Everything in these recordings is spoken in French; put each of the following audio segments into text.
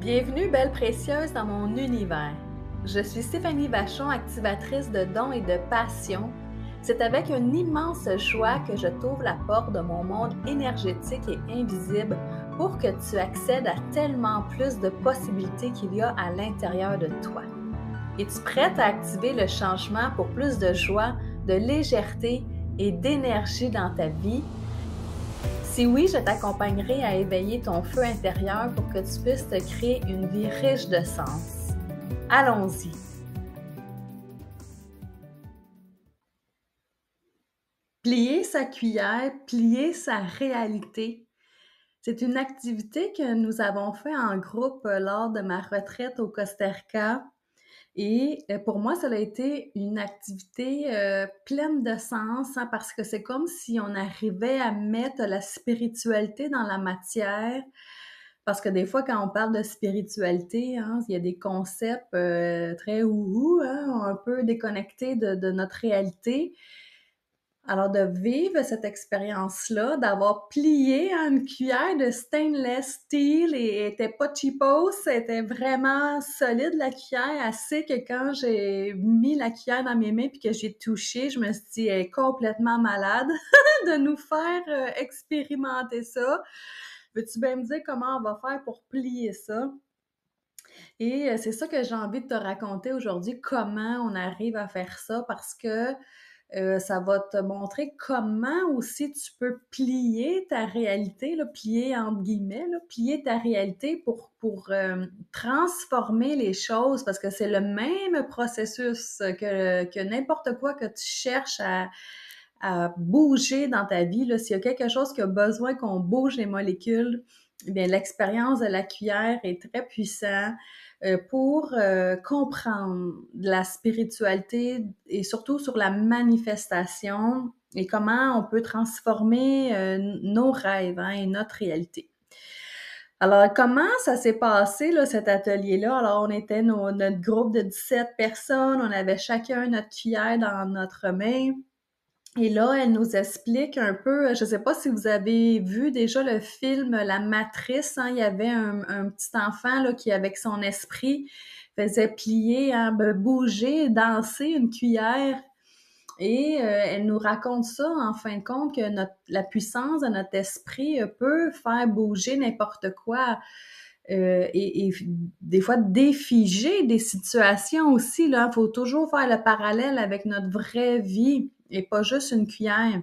Bienvenue, belle précieuse, dans mon univers. Je suis Stéphanie Vachon, activatrice de dons et de passion. C'est avec une immense joie que je t'ouvre la porte de mon monde énergétique et invisible pour que tu accèdes à tellement plus de possibilités qu'il y a à l'intérieur de toi. Es-tu prête à activer le changement pour plus de joie, de légèreté et d'énergie dans ta vie? Si oui, je t'accompagnerai à éveiller ton feu intérieur pour que tu puisses te créer une vie riche de sens. Allons-y! Plier sa cuillère, plier sa réalité. C'est une activité que nous avons fait en groupe lors de ma retraite au Costa Rica. Et pour moi, ça a été une activité pleine de sens, hein, parce que c'est comme si on arrivait à mettre la spiritualité dans la matière. Parce que des fois, quand on parle de spiritualité, hein, il y a des concepts très ouhou, hein, un peu déconnectés de notre réalité. Alors, de vivre cette expérience-là, d'avoir plié une cuillère de stainless steel et elle était pas cheapos, c'était vraiment solide la cuillère, assez que quand j'ai mis la cuillère dans mes mains puis que j'ai touché, je me suis dit, elle est complètement malade de nous faire expérimenter ça. Veux-tu bien me dire comment on va faire pour plier ça? Et c'est ça que j'ai envie de te raconter aujourd'hui, comment on arrive à faire ça, parce que ça va te montrer comment aussi tu peux plier ta réalité, là, plier entre guillemets, là, plier ta réalité pour transformer les choses, parce que c'est le même processus que n'importe quoi que tu cherches à bouger dans ta vie. Là. S'il y a quelque chose qui a besoin qu'on bouge les molécules, eh bien, l'expérience de la cuillère est très puissante pour comprendre la spiritualité et surtout sur la manifestation et comment on peut transformer nos rêves, hein, et notre réalité. Alors, comment ça s'est passé, là, cet atelier-là? Alors, on était notre groupe de 17 personnes, on avait chacun notre cuillère dans notre main. Et là, elle nous explique un peu, je ne sais pas si vous avez vu déjà le film La Matrice, hein, il y avait un petit enfant là, qui, avec son esprit, faisait plier, hein, bouger, danser une cuillère. Et elle nous raconte ça, en fin de compte, que la puissance de notre esprit peut faire bouger n'importe quoi. Et des fois défiger des situations aussi. Là, il faut toujours faire le parallèle avec notre vraie vie et pas juste une cuillère.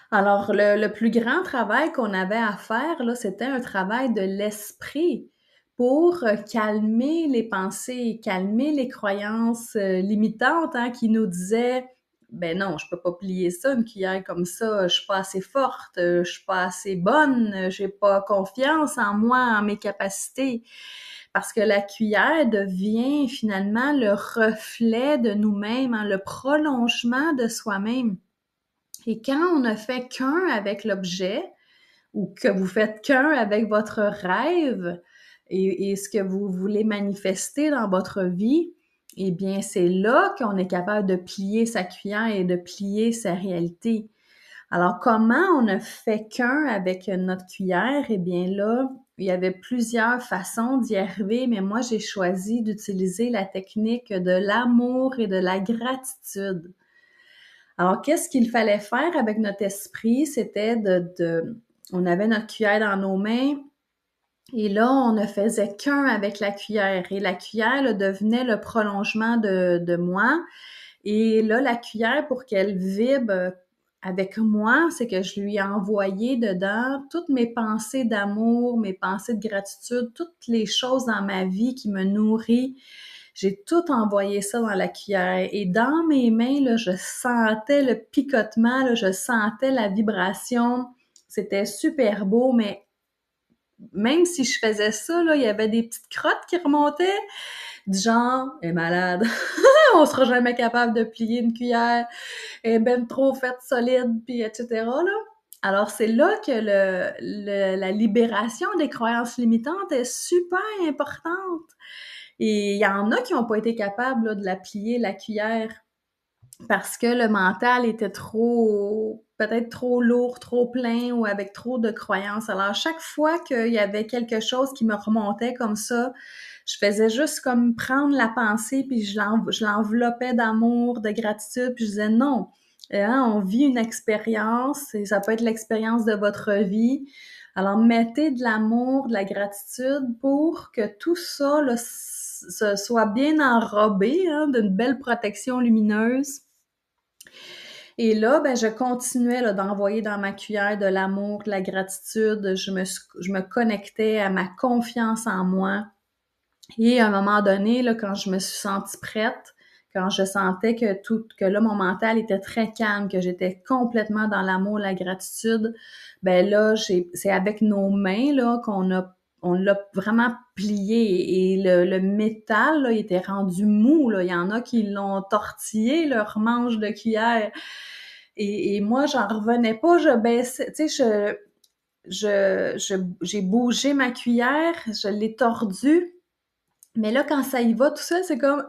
Alors, le plus grand travail qu'on avait à faire, là, c'était un travail de l'esprit pour calmer les pensées, calmer les croyances limitantes, hein, qui nous disaient ben non, je peux pas plier ça, une cuillère comme ça, je suis pas assez forte, je suis pas assez bonne, j'ai pas confiance en moi, en mes capacités. Parce que la cuillère devient finalement le reflet de nous-mêmes, hein, le prolongement de soi-même. Et quand on ne fait qu'un avec l'objet, ou que vous faites qu'un avec votre rêve et ce que vous voulez manifester dans votre vie, eh bien, c'est là qu'on est capable de plier sa cuillère et de plier sa réalité. Alors, comment on ne fait qu'un avec notre cuillère? Eh bien là, il y avait plusieurs façons d'y arriver, mais moi, j'ai choisi d'utiliser la technique de l'amour et de la gratitude. Alors, qu'est-ce qu'il fallait faire avec notre esprit? C'était on avait notre cuillère dans nos mains et là, on ne faisait qu'un avec la cuillère. Et la cuillère là, devenait le prolongement de moi. Et là, la cuillère, pour qu'elle vibre avec moi, c'est que je lui ai envoyé dedans toutes mes pensées d'amour, mes pensées de gratitude, toutes les choses dans ma vie qui me nourrissent. J'ai tout envoyé ça dans la cuillère et dans mes mains, là, je sentais le picotement, là, je sentais la vibration. C'était super beau, mais même si je faisais ça, là, il y avait des petites crottes qui remontaient, du genre, elle est malade, on sera jamais capable de plier une cuillère, elle est ben trop faite solide, puis etc. là. Alors, c'est là que la libération des croyances limitantes est super importante. Et il y en a qui n'ont pas été capables là, de la plier, la cuillère, parce que le mental était trop peut-être trop lourd, trop plein ou avec trop de croyances. Alors, chaque fois qu'il y avait quelque chose qui me remontait comme ça, je faisais juste comme prendre la pensée, puis je l'enveloppais d'amour, de gratitude, puis je disais non. On vit une expérience, et ça peut être l'expérience de votre vie. Alors, mettez de l'amour, de la gratitude pour que tout ça là, soit bien enrobé d'une belle protection lumineuse. Et là, ben, je continuais là, d'envoyer dans ma cuillère de l'amour, de la gratitude. Je me connectais à ma confiance en moi. Et à un moment donné, là, quand je me suis sentie prête, quand je sentais que là, mon mental était très calme, que j'étais complètement dans l'amour, la gratitude, ben là, c'est avec nos mains, là, on l'a vraiment plié et le métal, là, il était rendu mou, là. Il y en a qui l'ont tortillé, leur manche de cuillère. Et moi, j'en revenais pas, je baissais, tu sais, j'ai bougé ma cuillère, je l'ai tordue. Mais là, quand ça y va tout seul, c'est comme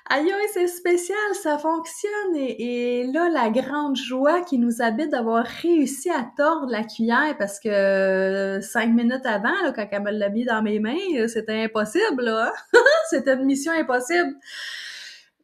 aïe aïe, c'est spécial, ça fonctionne. Et là, la grande joie qui nous habite d'avoir réussi à tordre la cuillère parce que 5 minutes avant, là, quand elle me l'a mis dans mes mains, c'était impossible, là. C'était une mission impossible.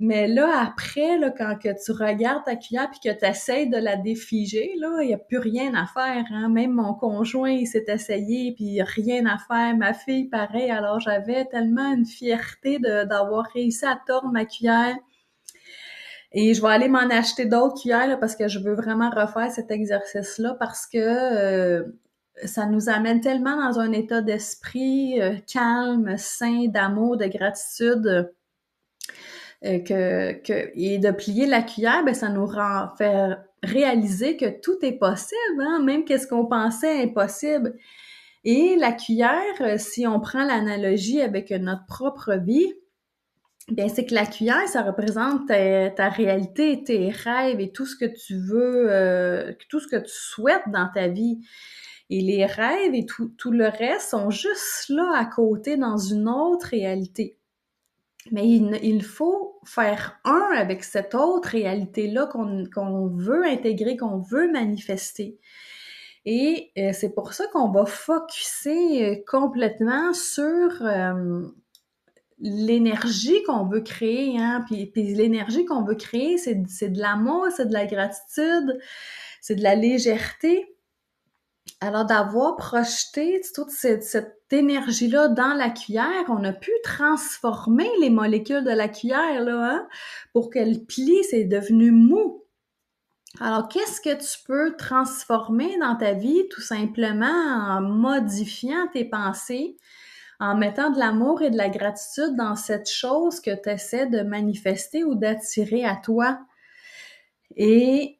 Mais là, après, là, quand que tu regardes ta cuillère puis que tu essaies de la défiger, là, il n'y a plus rien à faire. Hein? Même mon conjoint, il s'est essayé puis il n'y a rien à faire. Ma fille, pareil. Alors, j'avais tellement une fierté d'avoir réussi à tordre ma cuillère. Et je vais aller m'en acheter d'autres cuillères là, parce que je veux vraiment refaire cet exercice-là parce que ça nous amène tellement dans un état d'esprit calme, sain, d'amour, de gratitude. Et de plier la cuillère, ben ça nous fait réaliser que tout est possible, hein? Même qu'est-ce qu'on pensait impossible. Et la cuillère, si on prend l'analogie avec notre propre vie, bien c'est que la cuillère, ça représente ta réalité, tes rêves et tout ce que tu veux, tout ce que tu souhaites dans ta vie. Et les rêves et tout le reste sont juste là à côté dans une autre réalité. Mais il faut faire un avec cette autre réalité-là qu'on veut intégrer, qu'on veut manifester. Et c'est pour ça qu'on va focusser complètement sur l'énergie qu'on veut créer. Hein? Puis l'énergie qu'on veut créer, c'est de l'amour, c'est de la gratitude, c'est de la légèreté. Alors, d'avoir projeté toute cette énergie-là dans la cuillère, on a pu transformer les molécules de la cuillère là, hein, pour qu'elle plie, c'est devenu mou. Alors, qu'est-ce que tu peux transformer dans ta vie tout simplement en modifiant tes pensées, en mettant de l'amour et de la gratitude dans cette chose que tu essaies de manifester ou d'attirer à toi? Et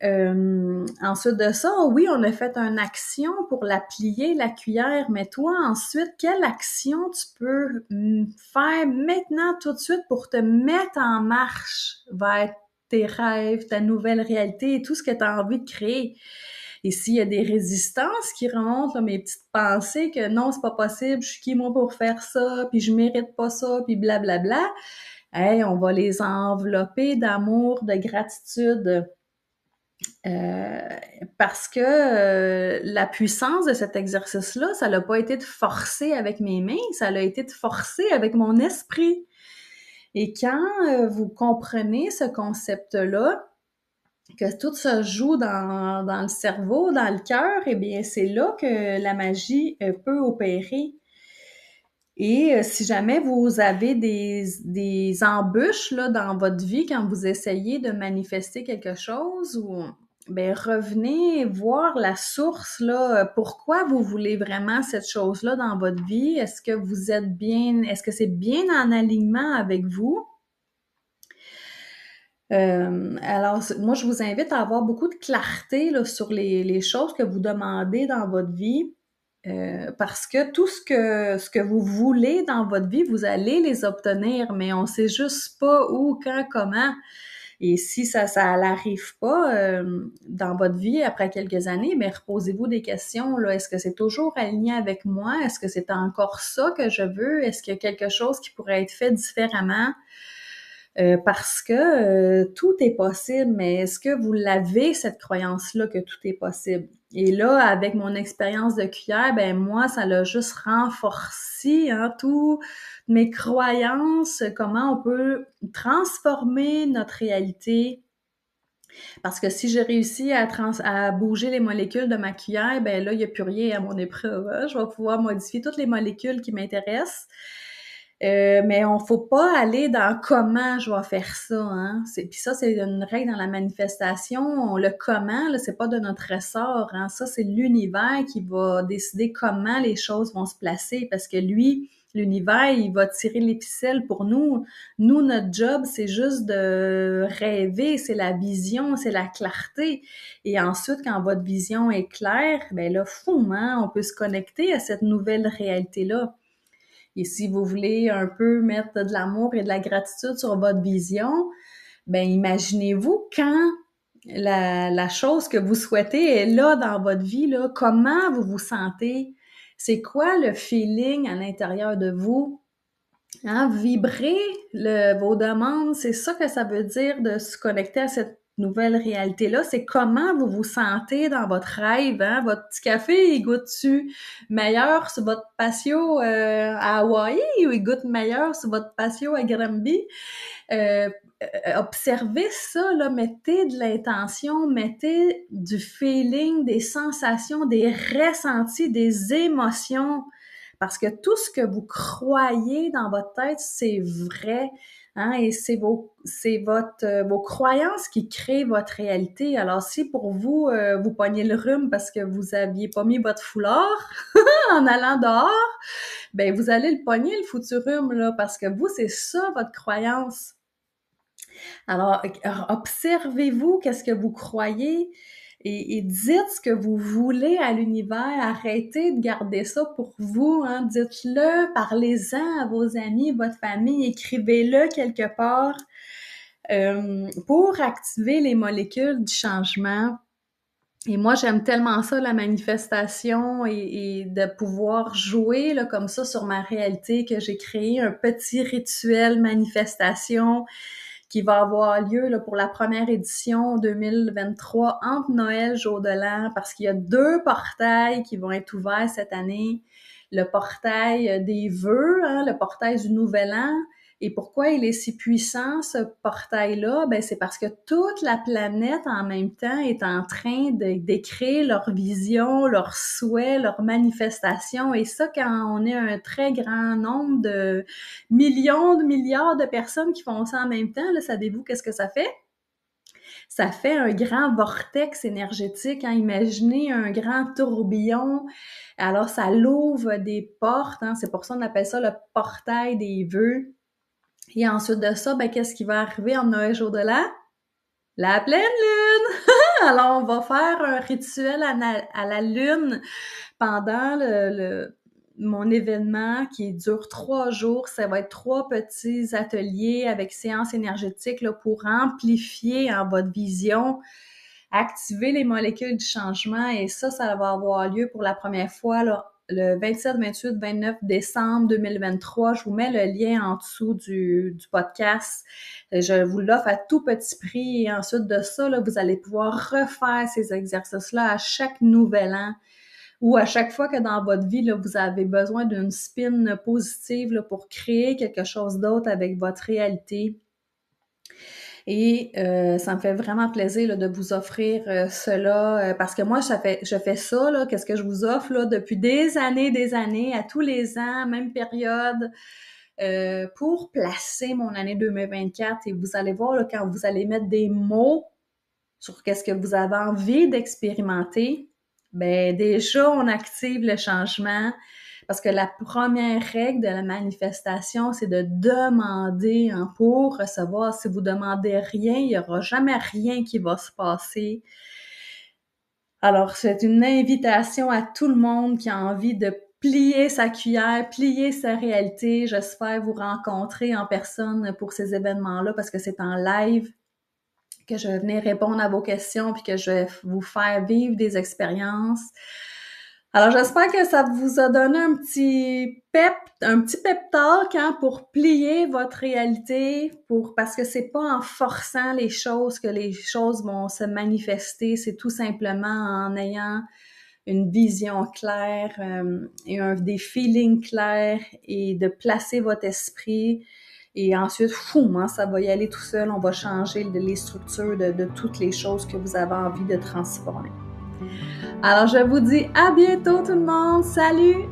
ensuite de ça, oui, on a fait une action pour la plier, la cuillère, mais toi, ensuite, quelle action tu peux faire maintenant, tout de suite, pour te mettre en marche vers tes rêves, ta nouvelle réalité et tout ce que tu as envie de créer? Et s'il y a des résistances qui remontent, là, mes petites pensées que non, c'est pas possible, je suis qui moi pour faire ça, puis je mérite pas ça, puis blablabla, hey, on va les envelopper d'amour, de gratitude. Parce que la puissance de cet exercice-là, ça n'a pas été de forcer avec mes mains, ça a été de forcer avec mon esprit. Et quand vous comprenez ce concept-là, que tout se joue dans le cerveau, dans le cœur, eh bien, c'est là que la magie peut opérer. Et si jamais vous avez des embûches là, dans votre vie quand vous essayez de manifester quelque chose, ou ben revenez voir la source là, pourquoi vous voulez vraiment cette chose-là dans votre vie? Est-ce que vous êtes bien, est-ce que c'est bien en alignement avec vous? Alors, moi, je vous invite à avoir beaucoup de clarté là, sur les choses que vous demandez dans votre vie. Parce que tout ce que vous voulez dans votre vie, vous allez les obtenir, mais on sait juste pas où, quand, comment. Et si ça n'arrive pas dans votre vie après quelques années, mais reposez-vous des questions. Là, est-ce que c'est toujours aligné avec moi? Est-ce que c'est encore ça que je veux? Est-ce qu'il y a quelque chose qui pourrait être fait différemment? parce que tout est possible, mais est-ce que vous l'avez, cette croyance-là, que tout est possible? Et là, avec mon expérience de cuillère, ben moi, ça l'a juste renforcé, hein, toutes mes croyances, comment on peut transformer notre réalité. Parce que si j'ai réussi à bouger les molécules de ma cuillère, ben là, il n'y a plus rien à mon épreuve, hein. Je vais pouvoir modifier toutes les molécules qui m'intéressent. Mais on faut pas aller dans comment je vais faire ça, hein. Puis ça, c'est une règle dans la manifestation. Le comment, là, c'est pas de notre ressort, hein. Ça, c'est l'univers qui va décider comment les choses vont se placer, parce que lui, l'univers, il va tirer les ficelles pour nous. Nous, notre job, c'est juste de rêver, c'est la vision, c'est la clarté. Et ensuite, quand votre vision est claire, ben là, fou, hein, on peut se connecter à cette nouvelle réalité-là. Et si vous voulez un peu mettre de l'amour et de la gratitude sur votre vision, ben imaginez-vous quand la chose que vous souhaitez est là dans votre vie, là, comment vous vous sentez? C'est quoi le feeling à l'intérieur de vous? Hein, vibrer vos demandes, c'est ça que ça veut dire de se connecter à cette nouvelle réalité-là. C'est comment vous vous sentez dans votre rêve. Hein? Votre petit café, il goûte-tu meilleur sur votre patio à Hawaï ou il goûte meilleur sur votre patio à Granby? Observez ça, là, mettez de l'intention, mettez du feeling, des sensations, des ressentis, des émotions. Parce que tout ce que vous croyez dans votre tête, c'est vrai, hein, et c'est vos croyances qui créent votre réalité. Alors, si pour vous, vous pognez le rhume parce que vous aviez pas mis votre foulard en allant dehors, ben vous allez le pogner, le foutu rhume, là, parce que vous, c'est ça, votre croyance. Alors, observez-vous, qu'est-ce que vous croyez et dites ce que vous voulez à l'univers. Arrêtez de garder ça pour vous, hein. Dites-le, parlez-en à vos amis, votre famille, écrivez-le quelque part pour activer les molécules du changement. Et moi, j'aime tellement ça, la manifestation et de pouvoir jouer là, comme ça sur ma réalité, que j'ai créé un petit rituel manifestation qui va avoir lieu là, pour la première édition 2023 entre Noël, Jour de l'An, parce qu'il y a 2 portails qui vont être ouverts cette année. Le portail des vœux, hein, le portail du Nouvel An. Et pourquoi il est si puissant, ce portail-là? Ben, c'est parce que toute la planète, en même temps, est en train d'écrire leur vision, leurs souhaits, leurs manifestations. Et ça, quand on est un très grand nombre de millions, de milliards de personnes qui font ça en même temps, là, savez-vous qu'est-ce que ça fait? Ça fait un grand vortex énergétique, hein. Imaginez un grand tourbillon. Alors, ça l'ouvre des portes, hein. C'est pour ça qu'on appelle ça le portail des vœux. Et ensuite de ça, ben, qu'est-ce qui va arriver en Noël, Jour de l'An? La pleine lune! Alors, on va faire un rituel à la lune pendant mon événement qui dure 3 jours. Ça va être 3 petits ateliers avec séances énergétiques là, pour amplifier hein, votre vision, activer les molécules du changement. Et ça va avoir lieu pour la première fois là, le 27, 28, 29 décembre 2023. Je vous mets le lien en dessous du podcast. Je vous l'offre à tout petit prix. Et ensuite de ça, là, vous allez pouvoir refaire ces exercices-là à chaque nouvel an ou à chaque fois que dans votre vie, là, vous avez besoin d'une spin positive là, pour créer quelque chose d'autre avec votre réalité. Et ça me fait vraiment plaisir là, de vous offrir cela parce que moi, je fais ça, là, qu'est-ce que je vous offre là, depuis des années, à tous les ans, même période, pour placer mon année 2024. Et vous allez voir, là, quand vous allez mettre des mots sur qu'est-ce que vous avez envie d'expérimenter, ben déjà, on active le changement. Parce que la première règle de la manifestation, c'est de demander hein, pour recevoir. Si vous demandez rien, il n'y aura jamais rien qui va se passer. Alors, c'est une invitation à tout le monde qui a envie de plier sa cuillère, plier sa réalité. J'espère vous rencontrer en personne pour ces événements-là parce que c'est en live que je vais venir répondre à vos questions puis que je vais vous faire vivre des expériences. Alors, j'espère que ça vous a donné un petit pep talk, hein, pour plier votre réalité, parce que c'est pas en forçant les choses que les choses vont se manifester, c'est tout simplement en ayant une vision claire et des feelings clairs et de placer votre esprit. Et ensuite, fou, hein, ça va y aller tout seul. On va changer les structures de toutes les choses que vous avez envie de transformer. Alors, je vous dis à bientôt tout le monde. Salut!